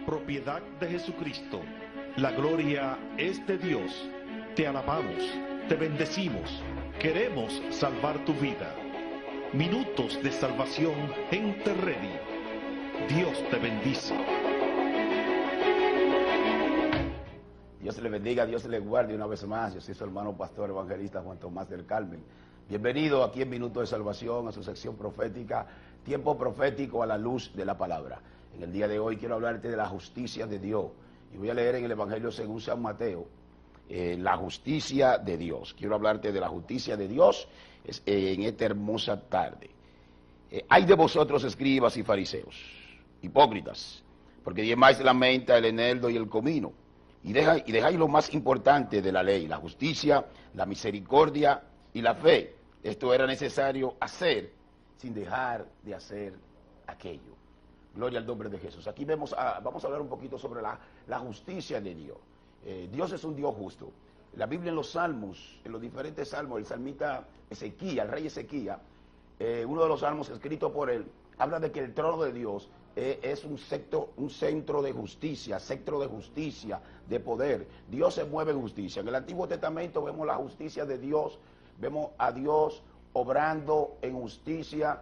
propiedad de Jesucristo. La gloria es de Dios. Te alabamos, te bendecimos, queremos salvar tu vida. Minutos de salvación, gente ready. Dios te bendice. Dios le bendiga, Dios le guarde una vez más. Yo soy su hermano pastor evangelista Juan Tomás del Carmen. Bienvenido aquí en Minuto de Salvación, a su sección profética, tiempo profético a la luz de la palabra. En el día de hoy quiero hablarte de la justicia de Dios. Y voy a leer en el Evangelio según San Mateo, la justicia de Dios. Quiero hablarte de la justicia de Dios en esta hermosa tarde. Hay de vosotros, escribas y fariseos, hipócritas, porque diezmáis la menta, el eneldo y el comino, y dejáis lo más importante de la ley, la justicia, la misericordia y la fe. Esto era necesario hacer sin dejar de hacer aquello. Gloria al nombre de Jesús. Aquí vamos a hablar un poquito sobre la justicia de Dios. Dios es un Dios justo. La Biblia en los salmos, en los diferentes salmos, el salmista Ezequiel, el rey Ezequiel, uno de los salmos escritos por él, habla de que el trono de Dios es un centro de justicia, de poder. Dios se mueve en justicia. En el Antiguo Testamento vemos la justicia de Dios, vemos a Dios obrando en justicia,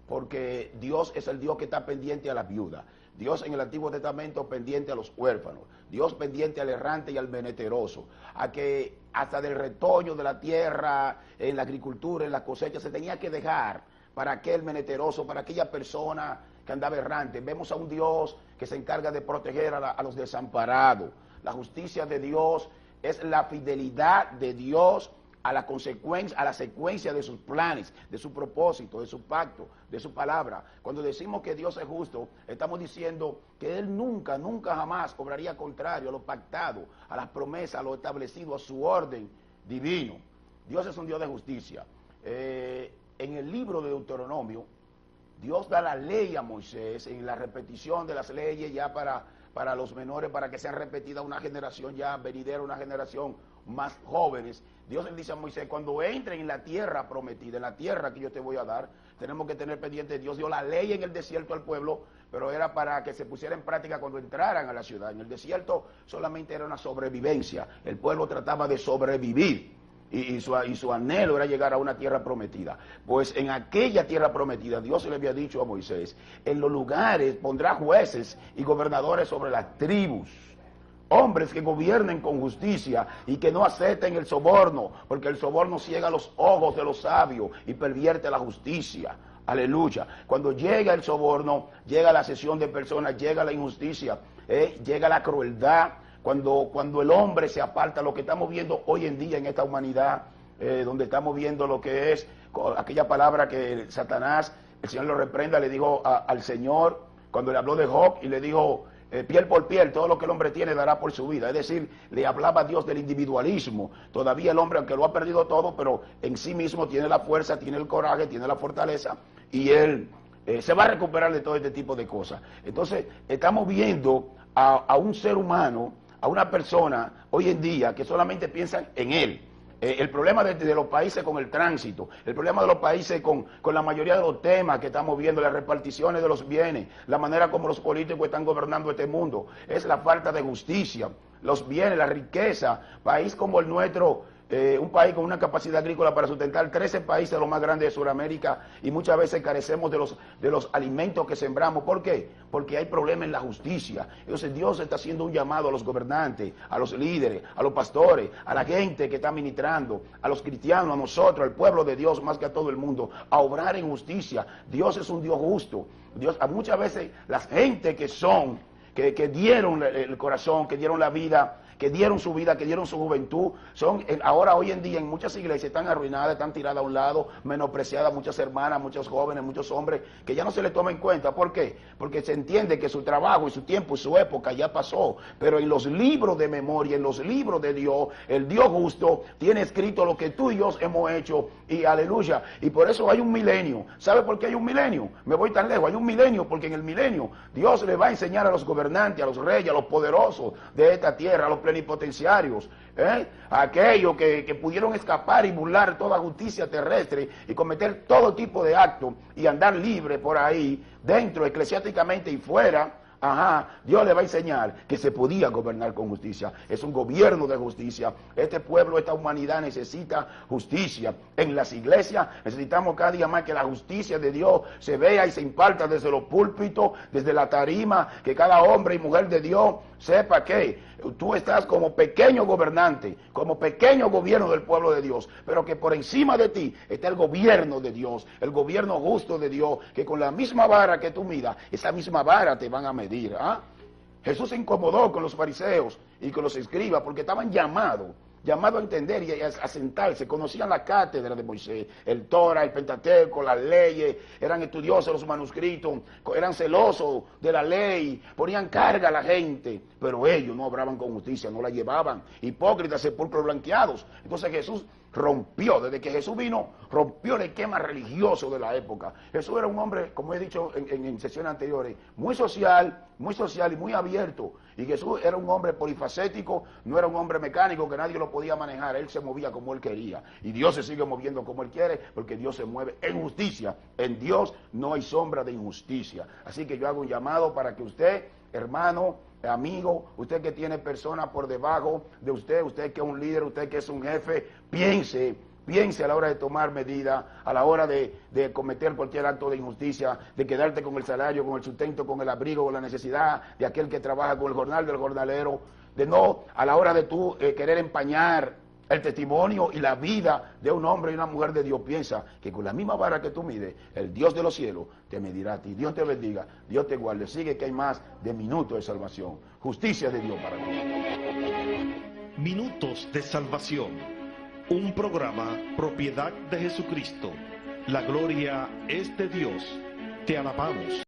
porque Dios es el Dios que está pendiente a las viudas. Dios en el Antiguo Testamento pendiente a los huérfanos. Dios pendiente al errante y al menesteroso. A que hasta del retoño de la tierra, en la agricultura, en la cosecha, se tenía que dejar para aquel menesteroso, para aquella persona que andaba errante. Vemos a un Dios que se encarga de proteger a los desamparados. La justicia de Dios es la fidelidad de Dios a la secuencia de sus planes, de su propósito, de su pacto, de su palabra. Cuando decimos que Dios es justo, estamos diciendo que Él nunca jamás obraría contrario a lo pactado, a las promesas, a lo establecido, a su orden divino. Dios es un Dios de justicia. En el libro de Deuteronomio, Dios da la ley a Moisés, en la repetición de las leyes ya para los menores, para que sean repetidas una generación ya venidera, una generación más jóvenes. Dios le dice a Moisés, cuando entren en la tierra prometida, en la tierra que yo te voy a dar, tenemos que tener pendiente. Dios dio la ley en el desierto al pueblo, pero era para que se pusiera en práctica cuando entraran a la ciudad. En el desierto solamente era una sobrevivencia, el pueblo trataba de sobrevivir. Y su anhelo era llegar a una tierra prometida. Pues en aquella tierra prometida, Dios le había dicho a Moisés, en los lugares pondrá jueces y gobernadores sobre las tribus, hombres que gobiernen con justicia y que no acepten el soborno, porque el soborno ciega los ojos de los sabios y pervierte la justicia. Aleluya. Cuando llega el soborno, llega la cesión de personas, llega la injusticia, llega la crueldad. Cuando el hombre se aparta, lo que estamos viendo hoy en día en esta humanidad, donde estamos viendo lo que es aquella palabra que Satanás, el Señor lo reprenda, le dijo al Señor cuando le habló de Job y le dijo, piel por piel, todo lo que el hombre tiene dará por su vida. Es decir, le hablaba a Dios del individualismo. Todavía el hombre, aunque lo ha perdido todo, pero en sí mismo tiene la fuerza, tiene el coraje, tiene la fortaleza, y él se va a recuperar de todo este tipo de cosas. Entonces, estamos viendo a un ser humano, a una persona hoy en día que solamente piensan en él. El problema de los países con el tránsito, el problema de los países con la mayoría de los temas que estamos viendo, las reparticiones de los bienes, la manera como los políticos están gobernando este mundo, es la falta de justicia, los bienes, la riqueza. País como el nuestro, un país con una capacidad agrícola para sustentar 13 países los más grandes de Sudamérica, y muchas veces carecemos de los alimentos que sembramos. ¿Por qué? Porque hay problemas en la justicia. Entonces Dios está haciendo un llamado a los gobernantes, a los líderes, a los pastores, a la gente que está ministrando, a los cristianos, a nosotros, al pueblo de Dios, más que a todo el mundo, a obrar en justicia. Dios es un Dios justo. Dios, muchas veces las gente que dieron el corazón, que dieron la vida, que dieron su vida, que dieron su juventud, ahora hoy en día en muchas iglesias están arruinadas, están tiradas a un lado, menospreciadas muchas hermanas, muchos jóvenes, muchos hombres, que ya no se les toma en cuenta. ¿Por qué? Porque se entiende que su trabajo y su tiempo y su época ya pasó, pero en los libros de memoria, en los libros de Dios, el Dios justo tiene escrito lo que tú y yo hemos hecho, y aleluya, y por eso hay un milenio. ¿Sabe por qué hay un milenio? Me voy tan lejos, hay un milenio porque en el milenio Dios le va a enseñar a los gobernantes, a los reyes, a los poderosos de esta tierra, a los plenipotenciarios, a aquellos que pudieron escapar y burlar toda justicia terrestre y cometer todo tipo de actos y andar libre por ahí, dentro, eclesiásticamente y fuera, Dios le va a enseñar que se podía gobernar con justicia. Es un gobierno de justicia. Este pueblo, esta humanidad necesita justicia. En las iglesias necesitamos cada día más que la justicia de Dios se vea y se imparta desde los púlpitos, desde la tarima, que cada hombre y mujer de Dios sepa que tú estás como pequeño gobernante, como pequeño gobierno del pueblo de Dios, pero que por encima de ti está el gobierno de Dios, el gobierno justo de Dios, que con la misma vara que tú midas, esa misma vara te van a medir. Jesús se incomodó con los fariseos y con los escribas porque estaban llamados a entender y a sentarse, conocían la cátedra de Moisés, el Torah, el Pentateuco, las leyes, eran estudiosos de los manuscritos, eran celosos de la ley, ponían carga a la gente, pero ellos no obraban con justicia, no la llevaban, hipócritas, sepulcros blanqueados. Entonces Jesús rompió, desde que Jesús vino, rompió el esquema religioso de la época. Jesús era un hombre, como he dicho en sesiones anteriores, muy social y muy abierto. Y Jesús era un hombre polifacético, no era un hombre mecánico que nadie lo podía manejar, él se movía como él quería. Y Dios se sigue moviendo como él quiere, porque Dios se mueve en justicia. En Dios no hay sombra de injusticia. Así que yo hago un llamado para que usted, hermano, amigo, usted que tiene personas por debajo de usted, usted que es un líder, usted que es un jefe, piense a la hora de tomar medidas, a la hora de cometer cualquier acto de injusticia, de quedarte con el salario, con el sustento, con el abrigo, con la necesidad de aquel que trabaja con el jornal del jornalero, de no, a la hora de tú querer empañar el testimonio y la vida de un hombre y una mujer de Dios. Piensa que con la misma vara que tú mides, el Dios de los cielos te medirá a ti. Dios te bendiga, Dios te guarde. Sigue que hay más de Minutos de Salvación. Justicia de Dios para ti. Minutos de Salvación. Un programa propiedad de Jesucristo. La gloria es de Dios. Te alabamos.